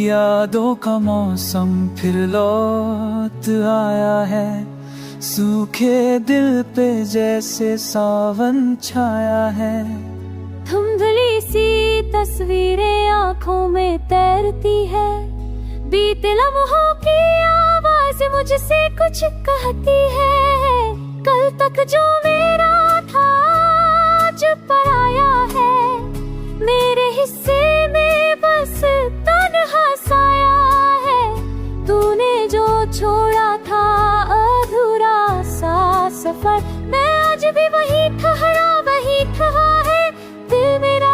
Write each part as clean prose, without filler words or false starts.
यादों का मौसम फिर लौट आया है, सूखे दिल पे जैसे सावन छाया है। धुंधली सी तस्वीरें आंखों में तैरती है, बीते लम्हों की आवाज मुझसे कुछ कहती है। कल तक जो मेरा था आज पराया है, मेरे हिस्से में बस तन्हा साया है। तूने जो छोड़ा था अधूरा सा सफर, मैं आज भी वही ठहरा है दिल मेरा।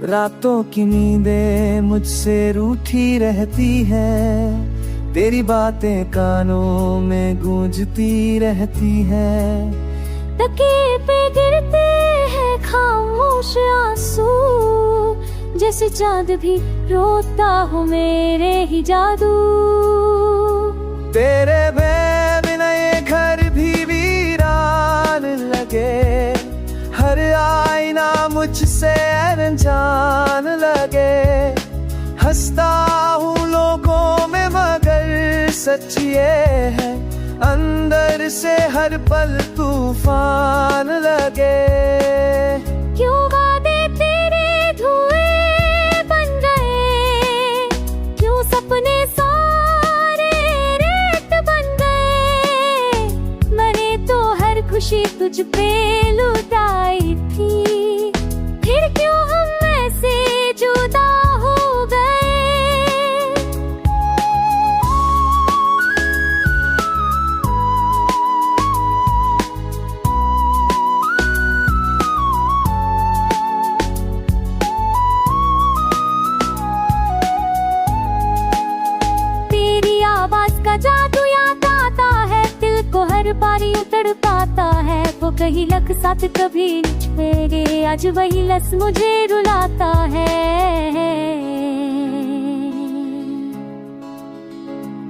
रातों की नींदें मुझसे रूठी रहती है, तेरी बातें कानों में गूंजती रहती है। तकिए पे गिरते हैं खामोश आंसू, जैसे चांद भी रोता हो मेरे ही जादू। तेरे बिना ये घर भी वीरान लगे, हर आईना मुझसे अनजान लगे। हंसता हूँ लोगों में मगर सच ये है, अंदर से हर पल तूफान लगे। क्यों वादे तेरे धुएं बन गए, क्यों सपने सारे रेत बन गए। मैंने तो हर खुशी तुझ पे लुटाई थी, फिर क्यों हम ऐसे जुदा हो गए। तेरी आवाज का जादू याद आता है, दिल को हर बारी उतर पाता है। वो कहीं लग साथ कभी छेड़े, आज वही लस मुझे रुलाता है।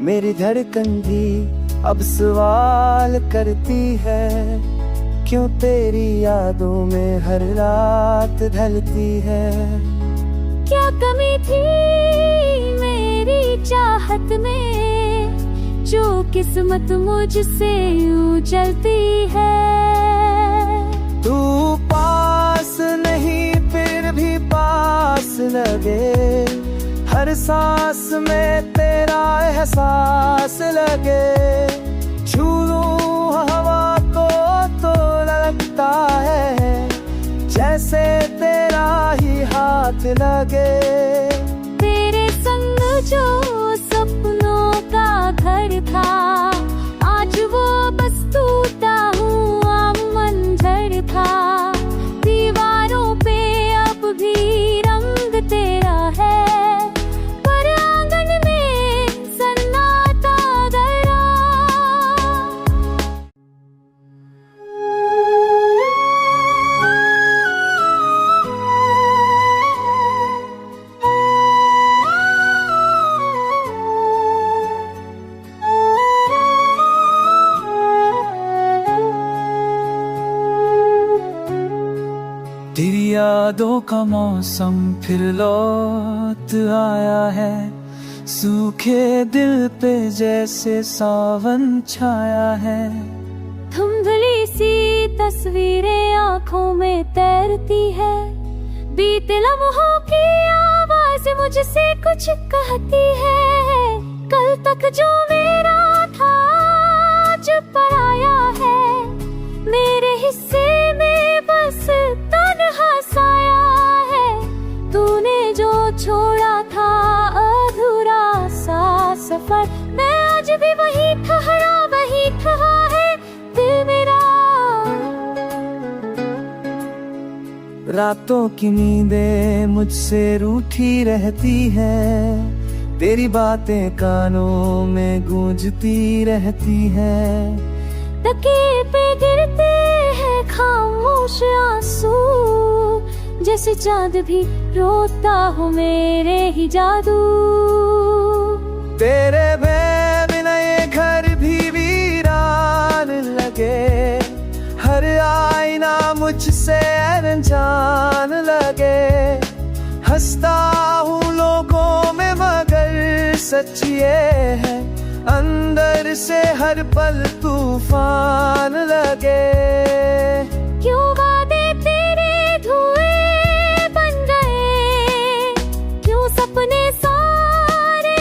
मेरी धड़कन भी अब सवाल करती है, क्यों तेरी यादों में हर रात ढलती है। क्या कमी थी मेरी चाहत में, जो किस्मत मुझसे यूं चलती है। तू पास नहीं फिर भी पास लगे, हर सांस में तेरा एहसास लगे। छू लूं हवा को तो लगता है, जैसे तेरा ही हाथ लगे। तेरे संग जो सपनों का घर था, आज वो बस टूटा हुआ मंजर था। दीवारों पे अब भी रंग तेरा है, पर आंगन में सन्नाटा गया। तेरी यादों का मौसम फिर लौट आया है, सूखे दिल पे जैसे सावन छाया है। धुंधली सी तस्वीरें आंखों में तैरती है, बीते लम्हों की आवाज मुझसे कुछ कहती है। कल तक जो मेरा था आज पराया है, मेरे हिस्से में बस तन्हा साया है। तूने जो छोड़ा था अधूरा सा सफर, मैं आज भी वही ठहरा है दिल मेरा। रातों की नींदें मुझसे रूठी रहती है, तेरी बातें कानों में गूंजती रहती है। तकिए पे गिरते हैं खामोश आंसू, जैसे चांद भी रोता हो मेरे ही जादू। तेरे बिना ये घर भी वीरान लगे, हर आईना मुझसे अनजान लगे। हंसता हूँ लोगों में मगर सच ये है, अंदर से हर पल तूफान लगे। क्यों वादे तेरे धुएं बन गए, क्यों सपने सारे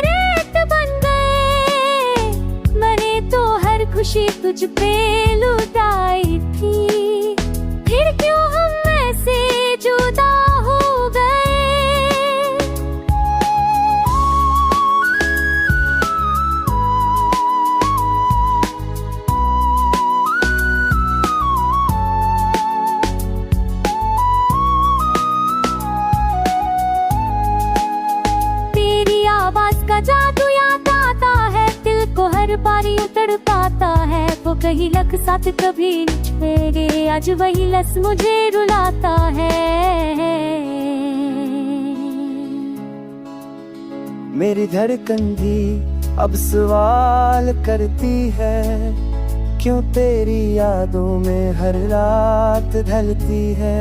रेत बन गए। मैंने तो हर खुशी तुझ पे लुटाई थी, फिर क्यों हम ऐसे जुदा हो गए। तेरी आवाज का जादू याद आता है, दिल को हर बारी तड़पाता है। वो कहीं लख साथ कभी तेरे, आज वही लस मुझे रुलाता है। मेरी धड़कन भी अब सवाल करती है, क्यों तेरी यादों में हर रात ढलती है।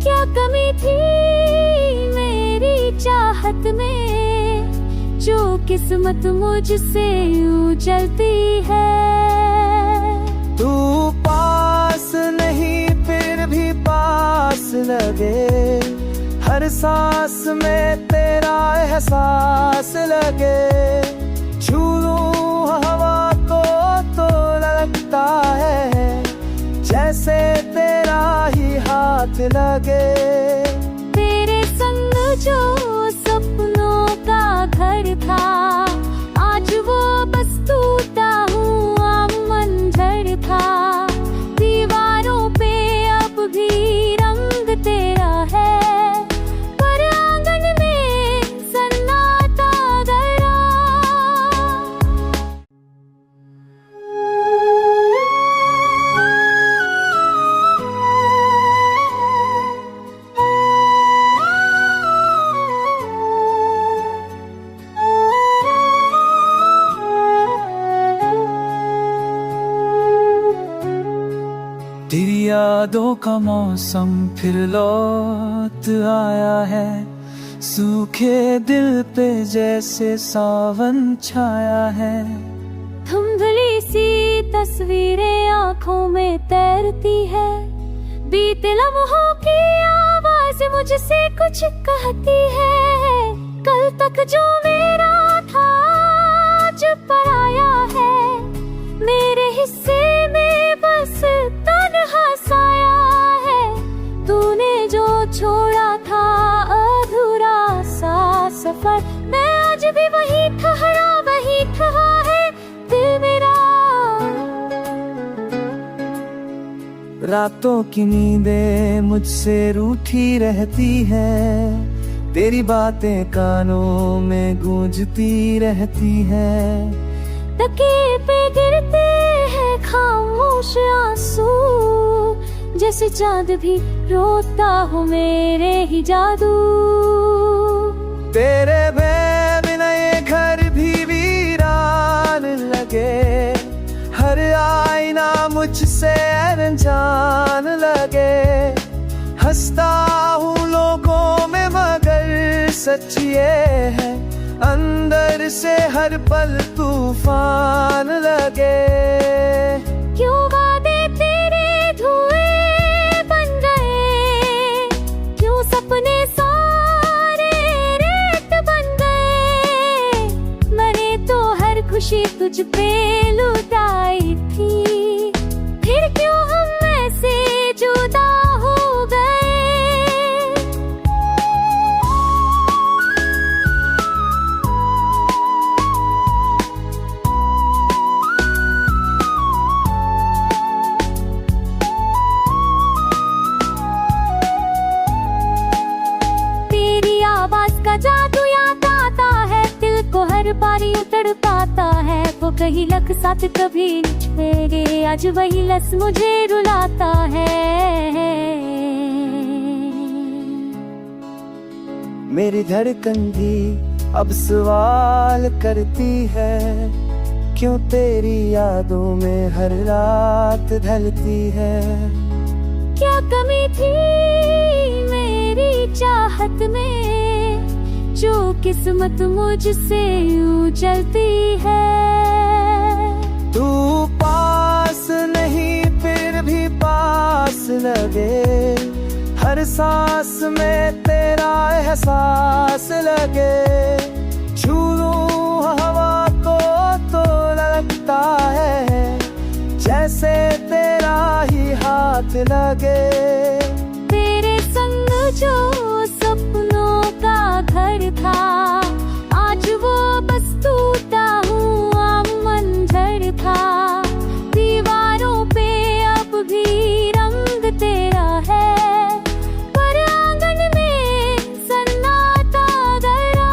क्या कमी थी मेरी चाहत में, जो किस्मत मुझसे यूं जलती है। तू पास नहीं फिर भी पास लगे, हर सांस में तेरा एहसास लगे। छू लूं हवा को तो लगता है, जैसे तेरा ही हाथ लगे। तेरे संग जो सपनों का घर था, आज वो बस टूटा हुआ मंजर था। दीवारों पे अब भी रंग तेरा है, पर आंगन में सन्नाटा गया। तेरी यादों का मौसम फिर लौट आया है, सूखे दिल पे जैसे सावन छाया है। धुंधली सी तस्वीरें आंखों में तैरती है, बीते लम्हों की आवाज मुझसे कुछ कहती है। कल तक जो मेरा था आज पराया है, मेरे हिस्से में बस तन्हा साया है। तूने जो छोड़ा था अधूरा सा सफर, मैं आज भी वही ठहरा है दिल मेरा। रातों की नींदें मुझसे रूठी रहती है, तेरी बातें कानों में गूंजती रहती है। तकिए पे गिरते हैं खामोश आंसू, जैसे चांद भी रोता हो मेरे ही जादू। तेरे बिना ये घर भी वीरान लगे, हर आईना मुझसे अनजान लगे। हंसता हूँ लोगों में मगर सच ये है, अंदर से हर पल तूफान लगे। क्यों वादे तेरे धुएं बन गए, क्यों सपने सारे रेत बन गए। मैंने तो हर खुशी तुझ पे लुटाई थी, फिर क्यों हम ऐसे जुदा हो गए। जादू याद आता है, दिल को हर बारी तड़पाता है। वो कहीं लख साथ कभी तेरे, आज वही लस मुझे रुलाता है। मेरी धड़कन भी अब सवाल करती है, क्यों तेरी यादों में हर रात ढलती है। क्या कमी थी मेरी मेरी चाहत में, जो किस्मत मुझसे यूं चलती है। तू पास नहीं फिर भी पास लगे, हर सांस में तेरा एहसास लगे। छू लूं हवा को तो लगता है जैसे तेरा ही हाथ लगे। तेरे संग जो सपनों का घर था, आज वो बस टूटा हुआ मंजर था। दीवारों पे अब भी रंग तेरा है, पर आंगन में सन्नाटा गया।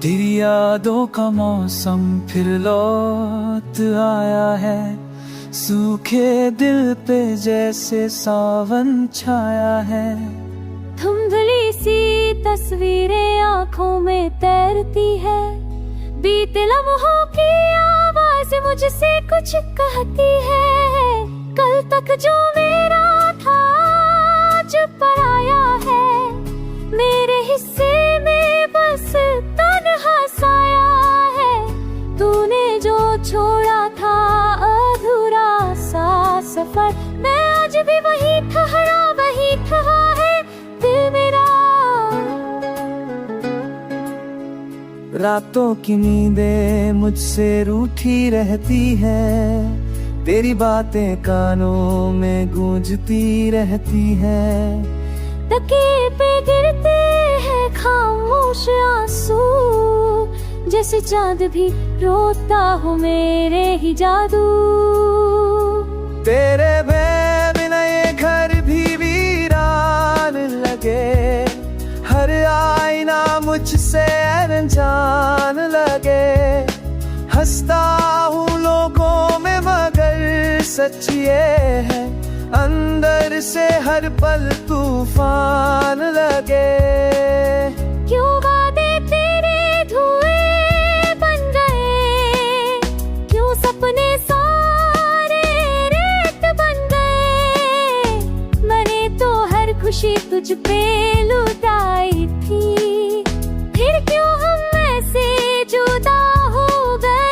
तेरी यादों का मौसम फिर लौट आया है, सूखे दिल पे जैसे सावन छाया है। धुंधली सी तस्वीरें आंखों में तैरती है, बीते लम्हों की आवाज मुझसे कुछ कहती है। कल तक जो मेरा था आज पराया है, मेरे हिस्से में बस तन्हा साया है। तूने जो छोड़ा था अधूरा सा सफर, मैं आज भी वही ठहरा है दिल मेरा। रातों की नींदें मुझसे रूठी रहती है, तेरी बातें कानों में गूंजती रहती है। तकिए पे गिरते हैं खामोश आंसू, जैसे चांद भी रोता हो मेरे ही जादू। तेरे बिना ये घर भी वीरान लगे, हर आईना मुझसे अनजान लगे। हंसता हूँ लोगों में मगर सच ये है, अंदर से हर पल तूफान लगे। क्यों वादे तेरे धुएं बन गए, क्यों सपने सारे रेत बन गए। मैंने तो हर खुशी तुझ पे लुटाई थी, फिर क्यों हम ऐसे जुदा हो गए।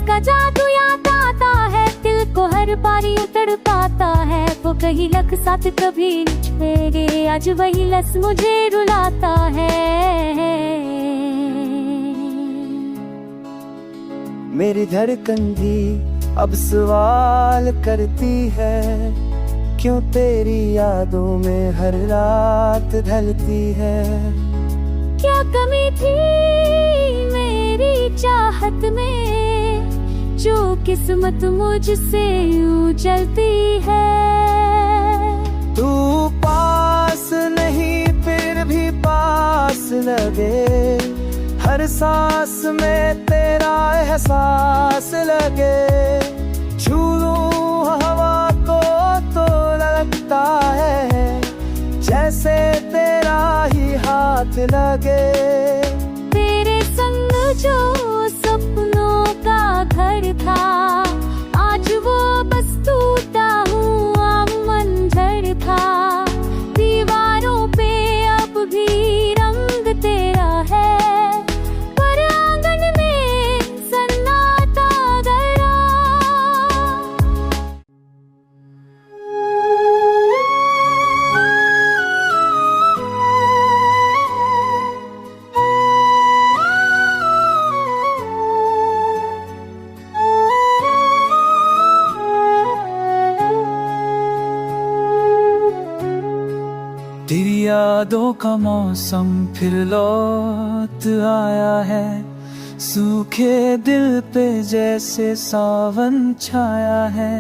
का जादू याद आता है, दिल को हर बारी उतर पाता है। वो कहीं लख साथ कभी छेड़े, आज वही लस मुझे रुलाता है। मेरी धड़कन भी अब सवाल करती है, क्यों तेरी यादों में हर रात ढलती है। क्या कमी थी मेरी चाहत में, जो किस्मत मुझसे यूं चलती है। तू पास नहीं फिर भी पास लगे, हर सांस में तेरा एहसास लगे। छू लूं हवा को तो लगता है जैसे तेरा ही हाथ लगे। तेरे संग जो सपनों का घर था, आज वो बस टूटा हुआ मंजर था। दीवारों पे अब भी रंग तेरा है, पर आंगन में सन्नाटा गया। तेरी यादों का मौसम फिर लौट आया है, सूखे दिल पे जैसे सावन छाया है।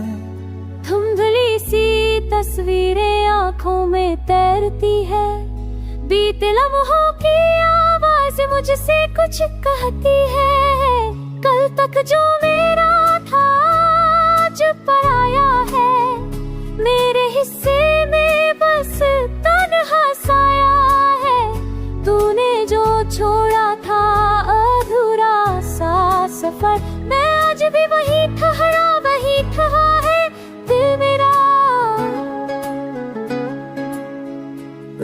धुंधली सी तस्वीरें आंखों में तैरती है, बीते लम्हों की आवाज मुझसे कुछ कहती है। कल तक जो मेरा था आज पराया है, मेरे हिस्से में बस तन्हा साया है। तूने जो छोड़ा था अधूरा सा सफर, मैं आज भी वही ठहरा है दिल मेरा।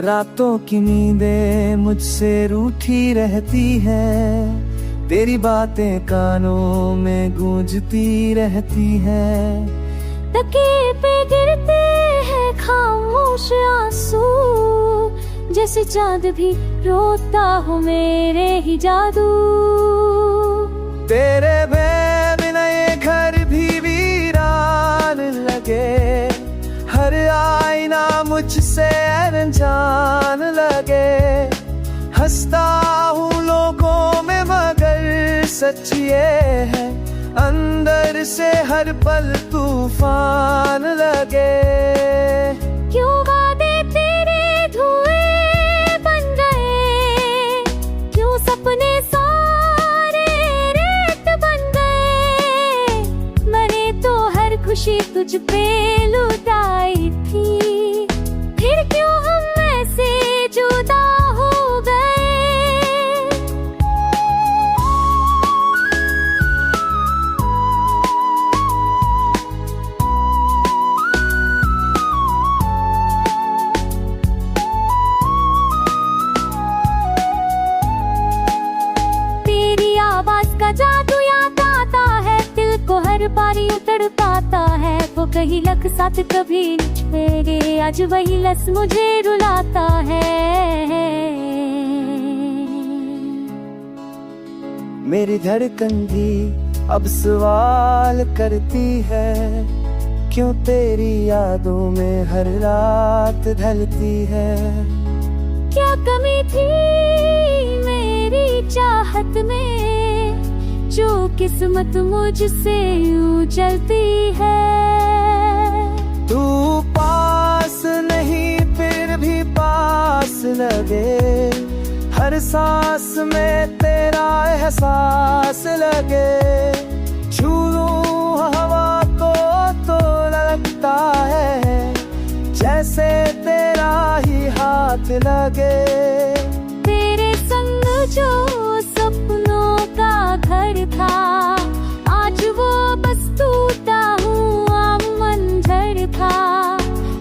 रातों की नींदें मुझसे रूठी रहती है, तेरी बातें कानों में गूंजती रहती है। तकिए पे गिरते हैं खामोश आंसू, जैसे चांद भी रोता हो मेरे ही जादू। तेरे बिना ये घर भी वीरान लगे, हर आईना मुझसे अनजान लगे। हंसता हूँ लोगों में मगर सच ये है, अंदर से हर पल तूफान लगे। क्यों वादे तेरे धुएं बन गए, क्यों सपने सारे रेत बन गए। मैंने तो हर खुशी तुझ पे लुटाई थी, फिर क्यों हम ऐसे जुदा हो गए। तेरी आवाज का जादू याद आता है, दिल को हर बारी उतर पाता है। वो कहीं लख साथ कभी मेरे, आज वही लस मुझे रुलाता है। मेरी धड़कन भी अब सवाल करती है, क्यों तेरी यादों में हर रात ढलती है। क्या कमी थी मेरी चाहत में, जो किस्मत मुझसे यूं चलती है। तू पास नहीं फिर भी पास लगे, हर सांस में तेरा एहसास लगे। छू लूं हवा को तो लगता है, जैसे तेरा ही हाथ लगे। तेरे संग जो सपनों का घर था, आज वो बस टूटा हुआ मंजर था।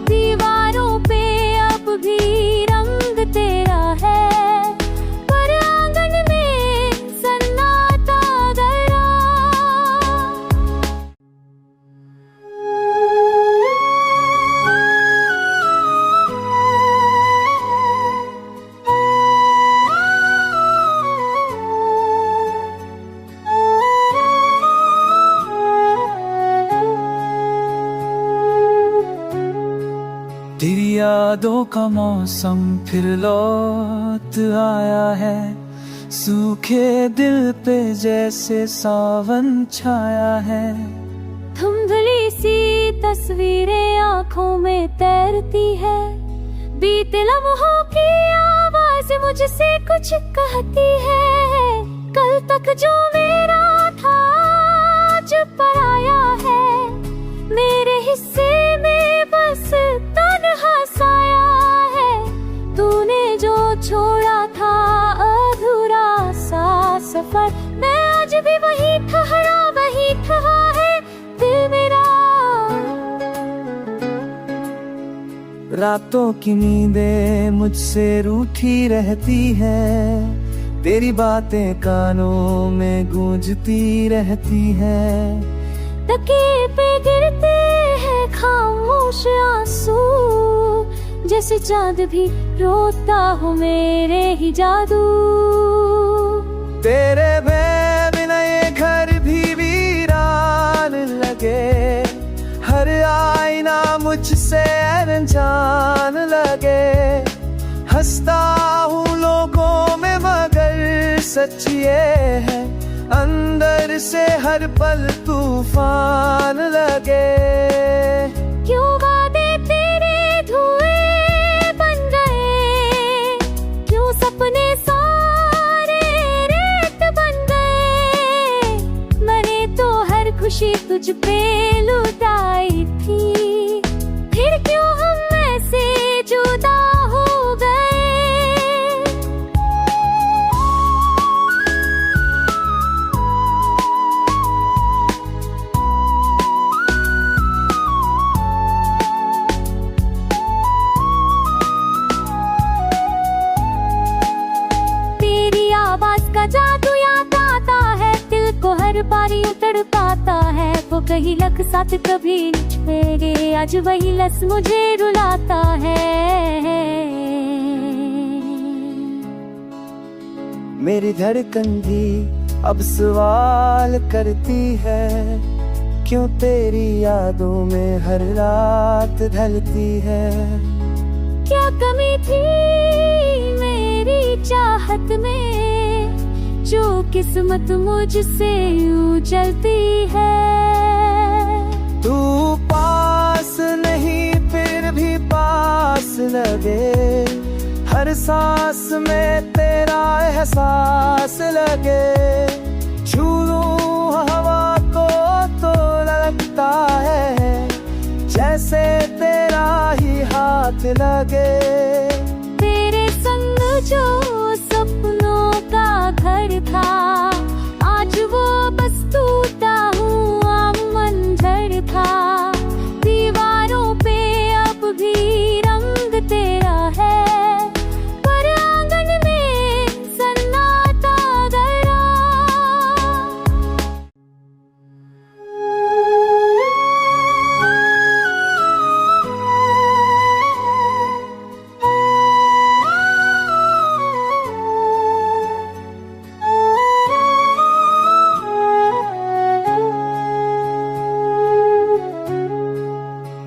दीवारों पे अब भी रंग तेरा है, पर आंगन में सन्नाटा गया। तेरी यादों का मौसम फिर लौट आया है, सूखे दिल पे जैसे सावन छाया है। धुंधली सी तस्वीरें आंखों में तैरती है, बीते लम्हों की आवाज मुझसे कुछ कहती है। कल तक जो मेरा था आज पराया है, मेरे हिस्से में बस तन्हा साया है। तूने जो छोड़ा था अधूरा सा सफर, मैं आज भी वही ठहरा है दिल मेरा। रातों की नींदें मुझसे रूठी रहती है, तेरी बातें कानों में गूंजती रहती है। तकिए पे गिरते हैं खामोश आंसू, जैसे चांद भी रोता हो मेरे ही जादू। तेरे बिना ये घर भी वीरान लगे, हर आईना मुझसे अनजान लगे। हंसता हूँ लोगों में मगर सच ये है, अंदर से हर पल तूफान लगे। क्यों वादे तेरे धुएं बन गए, क्यों सपने सारे रेत बन गए। मैंने तो हर खुशी तुझ पे लुटाई थी, फिर क्यों हम ऐसे जुदा हो गए। का जादू याद आता है, दिल को हर बारी उतर पाता है। वो कहीं लख साथ कभी छेड़े, आज वही लस मुझे रुलाता है। मेरी धड़कन भी अब सवाल करती है, क्यों तेरी यादों में हर रात ढलती है। क्या कमी थी मेरी चाहत में, जो किस्मत मुझसे यूं जलती है। तू पास नहीं फिर भी पास लगे, हर सांस में तेरा एहसास लगे। छू लूं हवा को तो लगता है, जैसे तेरा ही हाथ लगे। तेरे संग जो सपनों का घर था, आज वो बस टूटा हुआ मंजर था। दीवारों पे अब भी रंग तेरा है, पर आंगन में सन्नाटा गया।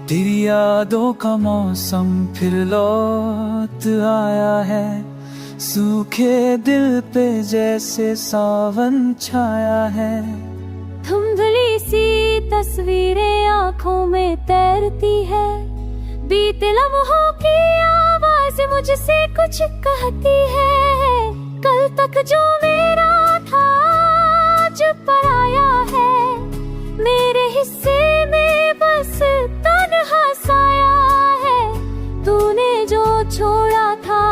तेरी यादों का मौसम फिर लौट आया है, सूखे दिल पे जैसे सावन छाया है। धुंधली सी तस्वीरें आंखों में तैरती है, बीते लम्हों की आवाज मुझसे कुछ कहती है। कल तक जो मेरा था आज पराया है, मेरे हिस्से में बस तन्हा साया है। तूने जो छोड़ा था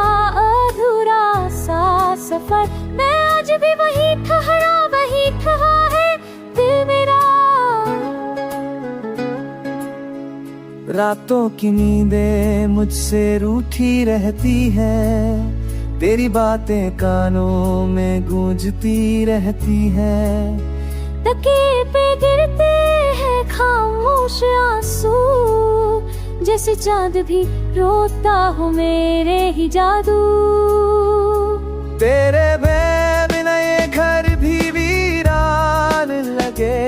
अधूरा सा सफर, मैं आज भी वही ठहरा है दिल मेरा। रातों की नींदें मुझसे रूठी रहती है, तेरी बातें कानों में गूंजती रहती है। तकिए पे गिरते हैं खामोश आंसू, जैसे चांद भी रोता हो मेरे ही जादू। तेरे बिना ये घर भी वीरान लगे,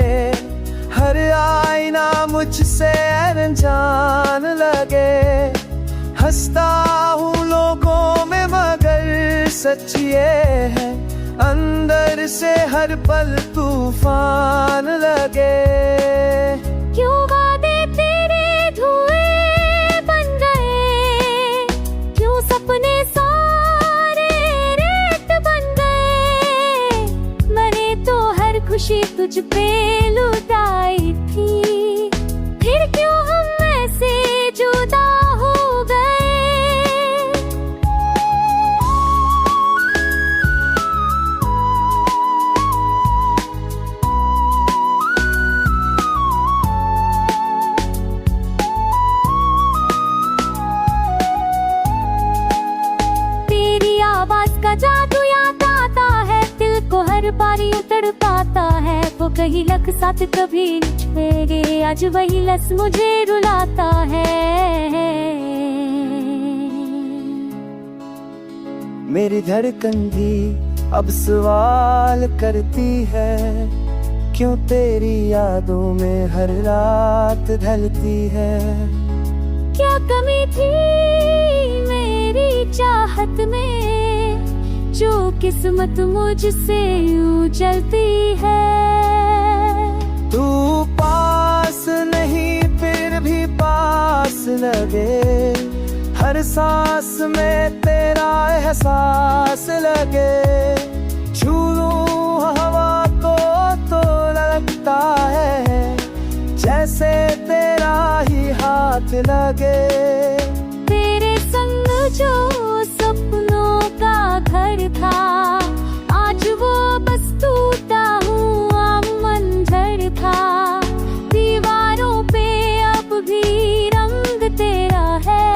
हर आईना मुझसे अनजान लगे। हंसता हूँ लोगों में मगर सच ये है, अंदर से हर पल तूफान लगे। क्यों वादे तेरे धुएं बन गए, क्यों सपने सारे रेत बन गए। मैंने तो हर खुशी तुझ पे लुटाई थी, फिर क्यों हम ऐसे जुदा हो गए। जादू याद आता है, दिल को हर बारी उतर पाता है। वो कहीं लख साथ कभी छेड़े, आज वही लस मुझे रुलाता है। मेरी धड़कन भी अब सवाल करती है, क्यों तेरी यादों में हर रात ढलती है। क्या कमी थी मेरी चाहत में, जो किस्मत मुझसे यूं चलती है। तू पास नहीं फिर भी पास लगे, हर सांस में तेरा एहसास लगे। छू लूं हवा को तो लगता है जैसे तेरा ही हाथ लगे। तेरे संग जो सपनों का घर था, आज वो बस टूटा हुआ मंजर था। दीवारों पे अब भी रंग तेरा है,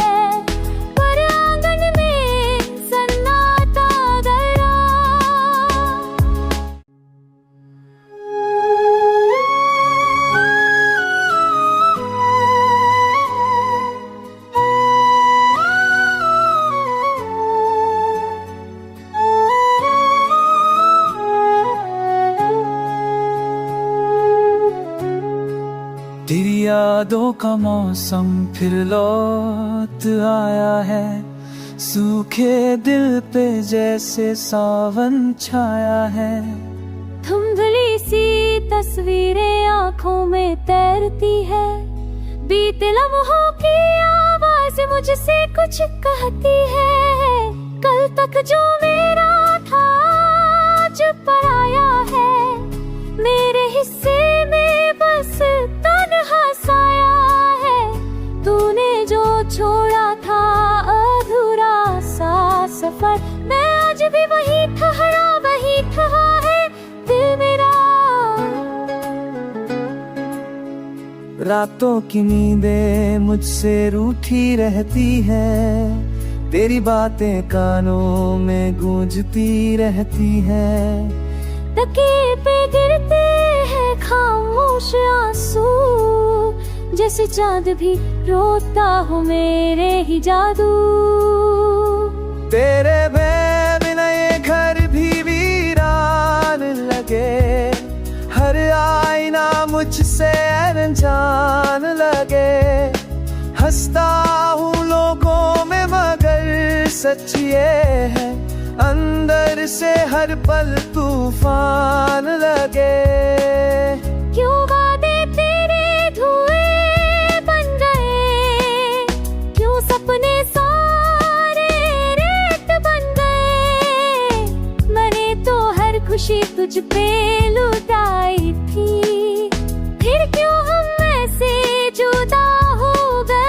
पर आंगन में सन्नाटा गया। तेरी यादों का मौसम फिर लौट आया है, सूखे दिल पे जैसे सावन छाया है। धुंधली सी तस्वीरें आंखों में तैरती है, बीते लम्हों की आवाज मुझसे कुछ कहती है। कल तक जो मेरा था आज पराया है, मेरे हिस्से में बस तन्हा साया है। तूने जो छोड़ा था अधूरा सा सफर, मैं आज भी वही ठहरा है दिल मेरा। रातों की नींदें मुझसे रूठी रहती है, तेरी बातें कानों में गूंजती रहती है। तकिए पे गिरते हैं खामोश आंसू, जैसे चांद भी रोता हो मेरे ही जादू। तेरे बिना ये घर भी वीरान लगे, हर आईना मुझसे अनजान लगे। हंसता हूँ लोगों में मगर सच ये है, अंदर से हर पल तूफान लगे। क्यों वादे तेरे धुएं बन गए, क्यों सपने सारे रेत बन गए। मैंने तो हर खुशी तुझ पे लुटाई थी, फिर क्यों हम ऐसे जुदा हो गए।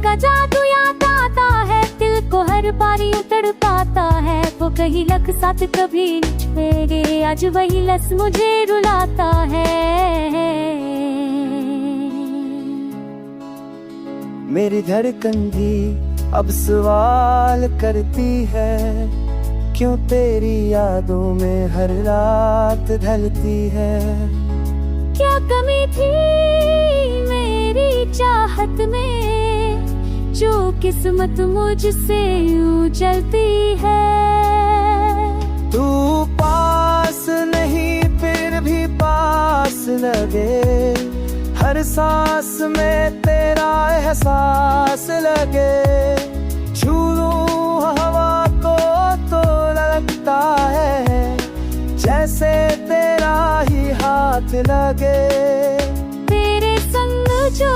का जादू याद आता है, दिल को हर बारी उतर पाता है। वो कहीं लख साथ कभी छुएगे, आज वही लस मुझे रुलाता है। मेरी धड़कन भी अब सवाल करती है, क्यों तेरी यादों में हर रात ढलती है। क्या कमी थी मेरी चाहत में, जो किस्मत मुझसे यूं चलती है। तू पास नहीं फिर भी पास लगे, हर सांस में तेरा एहसास लगे। छू लूं हवा को तो लगता है जैसे तेरा ही हाथ लगे। तेरे संग जो